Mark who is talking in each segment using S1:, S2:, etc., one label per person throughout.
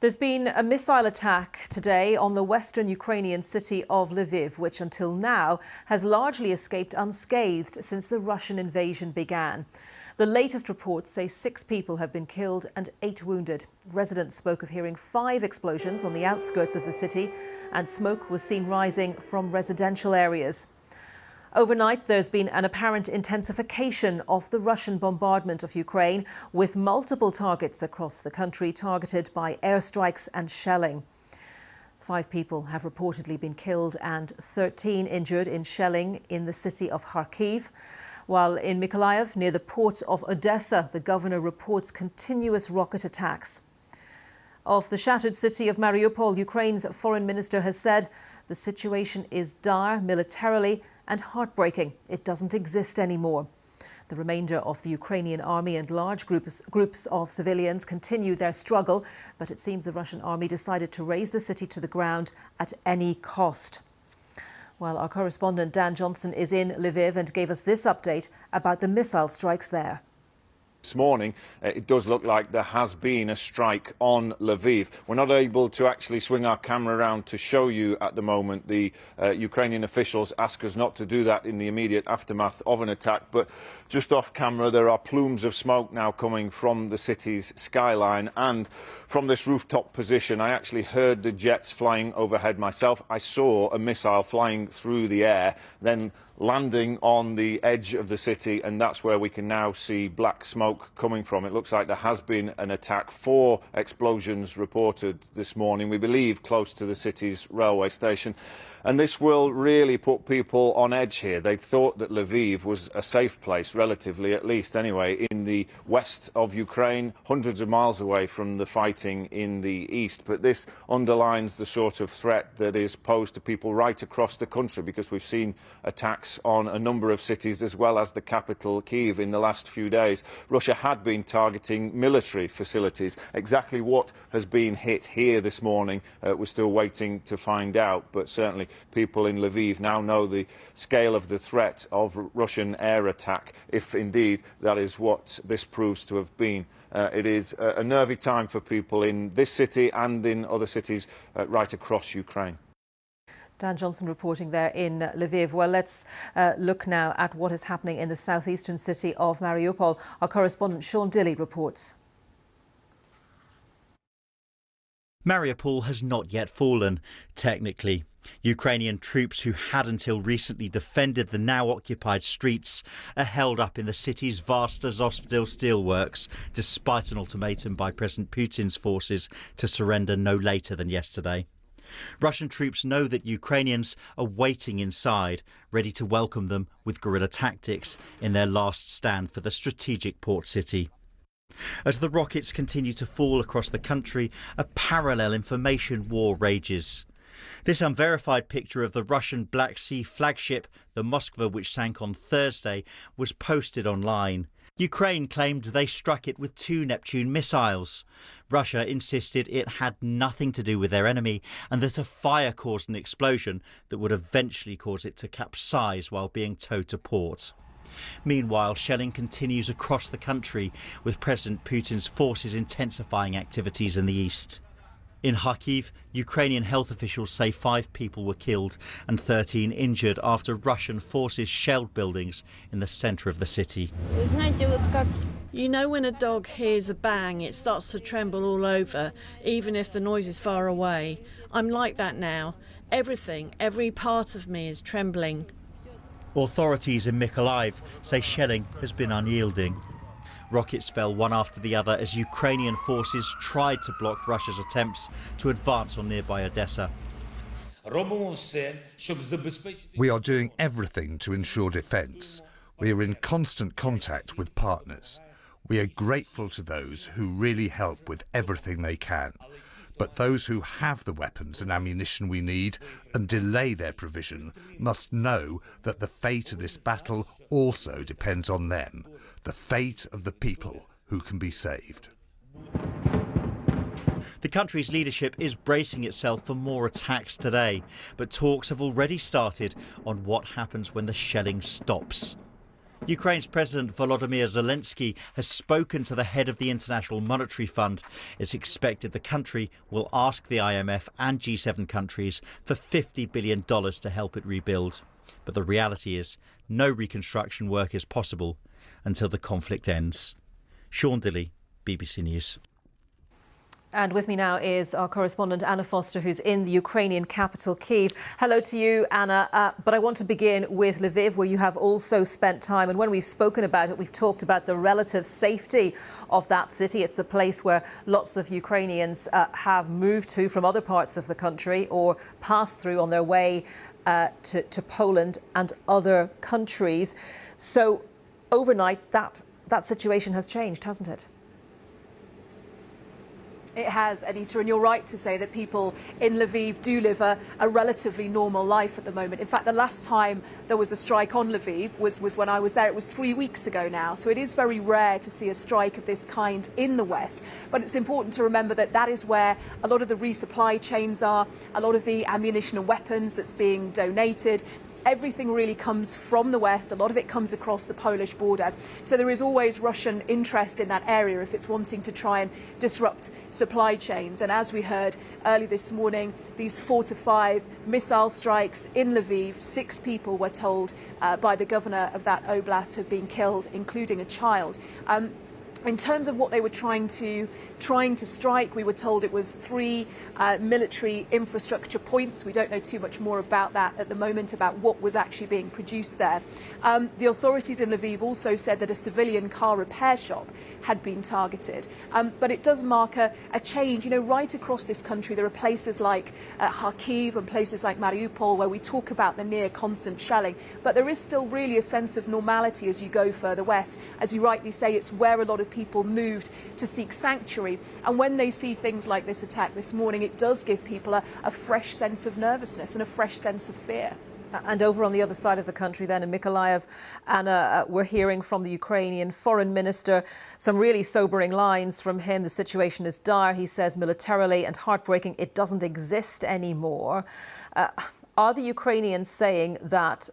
S1: There's been a missile attack today on the western Ukrainian city of Lviv, which until now has largely escaped unscathed since the Russian invasion began. The latest reports say 6 people have been killed and 8 wounded. Residents spoke of hearing 5 explosions on the outskirts of the city, and smoke was seen rising from residential areas. Overnight, there's been an apparent intensification of the Russian bombardment of Ukraine, with multiple targets across the country targeted by airstrikes and shelling. 5 people have reportedly been killed and 13 injured in shelling in the city of Kharkiv, while in Mykolaiv, near the port of Odessa, the governor reports continuous rocket attacks. Of the shattered city of Mariupol, Ukraine's foreign minister has said the situation is dire militarily and heartbreaking. It doesn't exist anymore. The remainder of the Ukrainian army and large groups of civilians continue their struggle, but it seems the Russian army decided to raze the city to the ground at any cost. Well, our correspondent Dan Johnson is in Lviv and gave us this update about the missile strikes there.
S2: This morning, it does look like there has been a strike on Lviv. We're not able to actually swing our camera around to show you at the moment. The Ukrainian officials ask us not to do that in the immediate aftermath of an attack. But just off camera, there are plumes of smoke now coming from the city's skyline. And from this rooftop position, I actually heard the jets flying overhead myself. I saw a missile flying through the air, then landing on the edge of the city, and that's where we can now see black smoke coming from. It looks like there has been an attack. 4 explosions reported this morning, we believe close to the city's railway station. And this will really put people on edge here. They thought that Lviv was a safe place, relatively at least anyway, in the west of Ukraine, hundreds of miles away from the fighting in the east. But this underlines the sort of threat that is posed to people right across the country, because we've seen attacks on a number of cities as well as the capital, Kyiv, in the last few days. Russia had been targeting military facilities. Exactly what has been hit here this morning, we're still waiting to find out, but certainly people in Lviv now know the scale of the threat of Russian air attack, if indeed that is what this proves to have been. It is a nervy time for people in this city and in other cities right across Ukraine.
S1: Dan Johnson reporting there in Lviv. Well, let's look now at what is happening in the southeastern city of Mariupol. Our correspondent Sean Dilley reports.
S3: Mariupol has not yet fallen, technically. Ukrainian troops who had until recently defended the now occupied streets are held up in the city's vast Azovstal steelworks, despite an ultimatum by President Putin's forces to surrender no later than yesterday. Russian troops know that Ukrainians are waiting inside, ready to welcome them with guerrilla tactics in their last stand for the strategic port city. As the rockets continue to fall across the country, a parallel information war rages. This unverified picture of the Russian Black Sea flagship, the Moskva, which sank on Thursday, was posted online. Ukraine claimed they struck it with 2 Neptune missiles. Russia insisted it had nothing to do with their enemy and that a fire caused an explosion that would eventually cause it to capsize while being towed to port. Meanwhile, shelling continues across the country, with President Putin's forces intensifying activities in the east. In Kharkiv, Ukrainian health officials say 5 people were killed and 13 injured after Russian forces shelled buildings in the centre of the city.
S4: You know, when a dog hears a bang, it starts to tremble all over, even if the noise is far away. I'm like that now. Everything, every part of me is trembling.
S3: Authorities in Mykolaiv say shelling has been unyielding. Rockets fell one after the other as Ukrainian forces tried to block Russia's attempts to advance on nearby Odessa.
S5: We are doing everything to ensure defence. We are in constant contact with partners. We are grateful to those who really help with everything they can. But those who have the weapons and ammunition we need and delay their provision must know that the fate of this battle also depends on them, the fate of the people who can be saved.
S3: The country's leadership is bracing itself for more attacks today, but talks have already started on what happens when the shelling stops. Ukraine's President Volodymyr Zelensky has spoken to the head of the International Monetary Fund. It's expected the country will ask the IMF and G7 countries for $50 billion to help it rebuild. But the reality is no reconstruction work is possible until the conflict ends. Sean Dilley, BBC News.
S1: And with me now is our correspondent Anna Foster, who's in the Ukrainian capital, Kyiv. Hello to you, Anna. But I want to begin with Lviv, where you have also spent time. And when we've spoken about it, we've talked about the relative safety of that city. It's a place where lots of Ukrainians have moved to from other parts of the country or passed through on their way to Poland and other countries. So overnight, that situation has changed, hasn't it?
S6: It has, Anita, and you're right to say that people in Lviv do live a relatively normal life at the moment. In fact, the last time there was a strike on Lviv was when I was there. It was 3 weeks ago now. So it is very rare to see a strike of this kind in the West. But it's important to remember that that is where a lot of the resupply chains are, a lot of the ammunition and weapons that's being donated. Everything really comes from the West. A lot of it comes across the Polish border. So there is always Russian interest in that area if it's wanting to try and disrupt supply chains. And as we heard early this morning, these 4 to 5 missile strikes in Lviv, 6 people were told by the governor of that oblast have been killed, including a child. In terms of what they were trying to strike, we were told it was 3 military infrastructure points. We don't know too much more about that at the moment, about what was actually being produced there. The authorities in Lviv also said that a civilian car repair shop had been targeted. But it does mark a change. You know, right across this country, there are places like Kharkiv and places like Mariupol where we talk about the near constant shelling. But there is still really a sense of normality as you go further west. As you rightly say, it's where a lot of people moved to seek sanctuary. And when they see things like this attack this morning, it does give people a fresh sense of nervousness and a fresh sense of fear.
S1: And over on the other side of the country then in Mykolaiv, Anna, we're hearing from the Ukrainian foreign minister some really sobering lines from him. The situation is dire, he says, militarily and heartbreaking. It doesn't exist anymore. Are the Ukrainians saying that,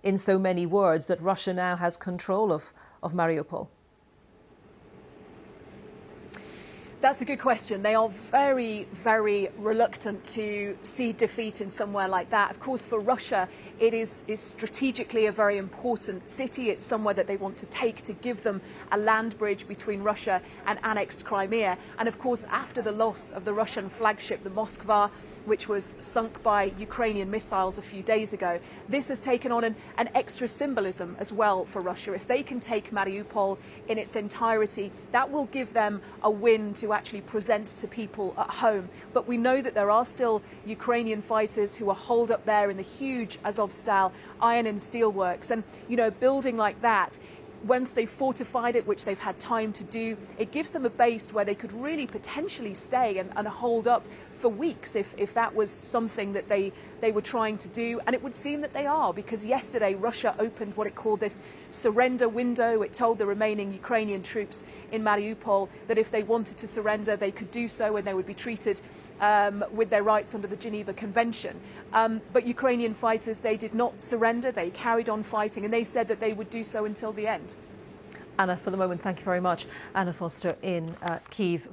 S1: in so many words, that Russia now has control of Mariupol?
S6: That's a good question. They are very, very reluctant to see defeat in somewhere like that. Of course, for Russia, it is strategically a very important city. It's somewhere that they want to take to give them a land bridge between Russia and annexed Crimea. And of course, after the loss of the Russian flagship, the Moskva, which was sunk by Ukrainian missiles a few days ago, this has taken on an extra symbolism as well for Russia. If they can take Mariupol in its entirety, that will give them a win to actually present to people at home. But we know that there are still Ukrainian fighters who are holed up there in the huge Azov-style iron and steel works. And, you know, a building like that, once they've fortified it, which they've had time to do, it gives them a base where they could really potentially stay and hold up for weeks if that was something that they were trying to do. And it would seem that they are, because yesterday Russia opened what it called this surrender window. It told the remaining Ukrainian troops in Mariupol that if they wanted to surrender, they could do so and they would be treated with their rights under the Geneva Convention. But Ukrainian fighters, they did not surrender. They carried on fighting, and they said that they would do so until the end.
S1: Anna, for the moment, thank you very much. Anna Foster in Kyiv.